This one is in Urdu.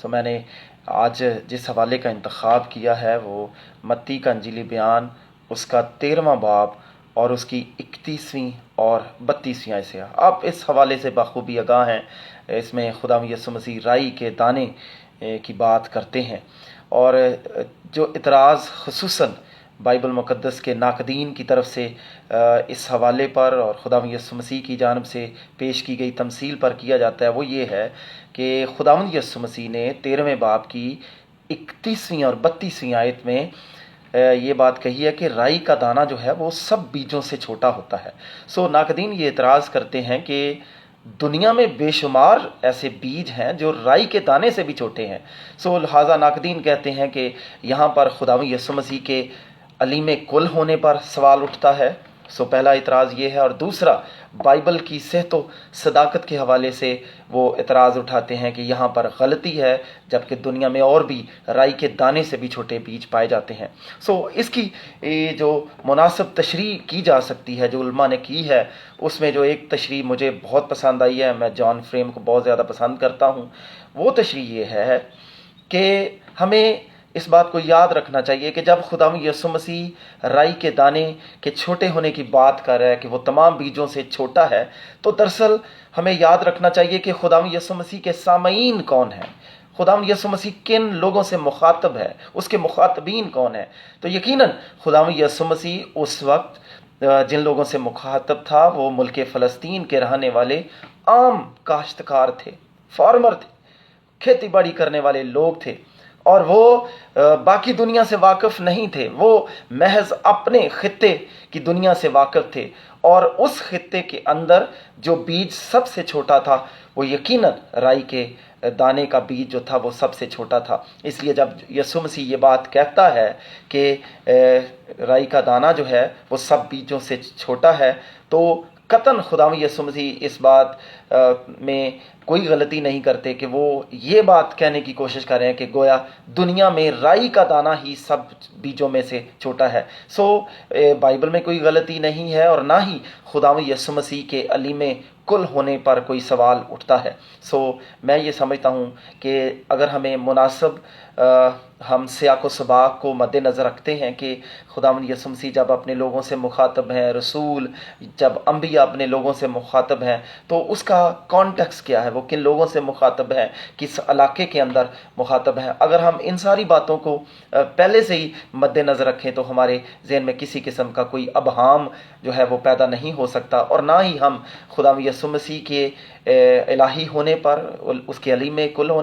تو میں نے آج جس حوالے کا انتخاب کیا ہے وہ متی کا انجیلی بیان، اس کا 13واں باب اور اس کی 31ویں اور 32ویں آیت سے۔ آپ اس حوالے سے بخوبی آگاہ ہیں، اس میں خدا یسوع مسیح رائی کے دانے کی بات کرتے ہیں، اور جو اعتراض خصوصاً بائبل مقدس کے ناقدین کی طرف سے اس حوالے پر اور خدا یسوع مسیح کی جانب سے پیش کی گئی تمثیل پر کیا جاتا ہے، وہ یہ ہے کہ خداوند یسوع مسیح نے 13ویں باب کی 31ویں اور 32ویں آیت میں یہ بات کہی ہے کہ رائی کا دانہ جو ہے وہ سب بیجوں سے چھوٹا ہوتا ہے۔ ناقدین یہ اعتراض کرتے ہیں کہ دنیا میں بے شمار ایسے بیج ہیں جو رائی کے دانے سے بھی چھوٹے ہیں۔ لہٰذا ناقدین کہتے ہیں کہ یہاں پر خداوند یسوع مسیح کے علیم کل ہونے پر سوال اٹھتا ہے۔ پہلا اعتراض یہ ہے، اور دوسرا بائبل کی صحت و صداقت کے حوالے سے وہ اعتراض اٹھاتے ہیں کہ یہاں پر غلطی ہے، جبکہ دنیا میں اور بھی رائی کے دانے سے بھی چھوٹے بیج پائے جاتے ہیں۔ اس کی جو مناسب تشریح کی جا سکتی ہے جو علماء نے کی ہے، اس میں جو ایک تشریح مجھے بہت پسند آئی ہے، میں جان فریم کو بہت زیادہ پسند کرتا ہوں، وہ تشریح یہ ہے کہ ہمیں اس بات کو یاد رکھنا چاہیے کہ جب خداوند یسوع مسیح رائی کے دانے کے چھوٹے ہونے کی بات کر رہا ہے کہ وہ تمام بیجوں سے چھوٹا ہے، تو دراصل ہمیں یاد رکھنا چاہیے کہ خداوند یسوع مسیح کے سامعین کون ہیں، خداوند یسوع مسیح کن لوگوں سے مخاطب ہے، اس کے مخاطبین کون ہیں۔ تو یقیناً خداوند یسوع مسیح اس وقت جن لوگوں سے مخاطب تھا وہ ملک فلسطین کے رہنے والے عام کاشتکار تھے، فارمر تھے، کھیتی باڑی کرنے والے لوگ تھے، اور وہ باقی دنیا سے واقف نہیں تھے، وہ محض اپنے خطے کی دنیا سے واقف تھے، اور اس خطے کے اندر جو بیج سب سے چھوٹا تھا وہ یقیناً رائی کے دانے کا بیج جو تھا وہ سب سے چھوٹا تھا۔ اس لیے جب یسوع مسیح یہ بات کہتا ہے کہ رائی کا دانہ جو ہے وہ سب بیجوں سے چھوٹا ہے، تو قطعاً خداوند یسوع مسیح اس بات میں کوئی غلطی نہیں کرتے کہ وہ یہ بات کہنے کی کوشش کر رہے ہیں کہ گویا دنیا میں رائی کا دانہ ہی سب بیجوں میں سے چھوٹا ہے۔ بائبل میں کوئی غلطی نہیں ہے، اور نہ ہی خداوند یسوع مسیح کے علیم کل ہونے پر کوئی سوال اٹھتا ہے۔ میں یہ سمجھتا ہوں کہ اگر ہمیں مناسب ہم سیاق و سباق کو مد نظر رکھتے ہیں کہ خداوند یسوع مسیح جب اپنے لوگوں سے مخاطب ہیں، رسول جب انبیاء اپنے لوگوں سے مخاطب ہیں، تو اس کا کانٹیکس کیا ہے، وہ کن لوگوں سے مخاطب ہیں، کس علاقے کے اندر مخاطب ہیں۔ اگر ہم ان ساری باتوں کو پہلے سے ہی مد نظر رکھیں تو ہمارے ذہن میں کسی قسم کا کوئی ابہام جو ہے وہ پیدا نہیں ہو سکتا، اور نہ ہی ہم خداوند یسوع مسیح کے الہی ہونے پر، اس کے علیم کل ہونے